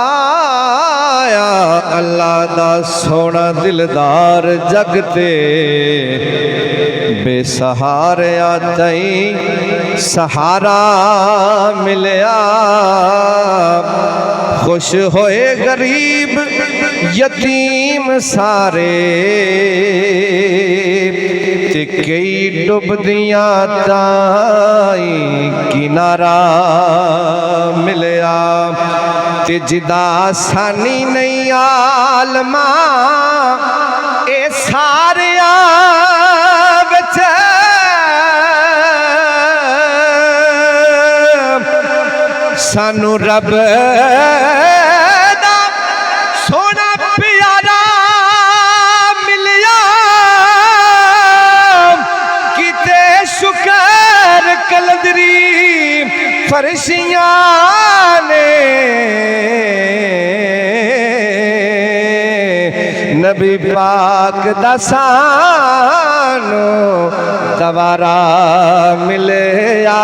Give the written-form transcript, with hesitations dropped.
आया अल्लाह दा सोना दिलदार जगते बेसहारा तई सहारा मिलया। खुश होए गरीब यतीम सारे ते कई डुबदियां ताई किनारा मिलया। ते जिदा सानी नहीं आलमा ए सारिया विच सानू रब दा सोना प्यारा मिलिया। किते शुकर कलदरी फरशियां ने नबी पाक दा सानू दवारा मिलया।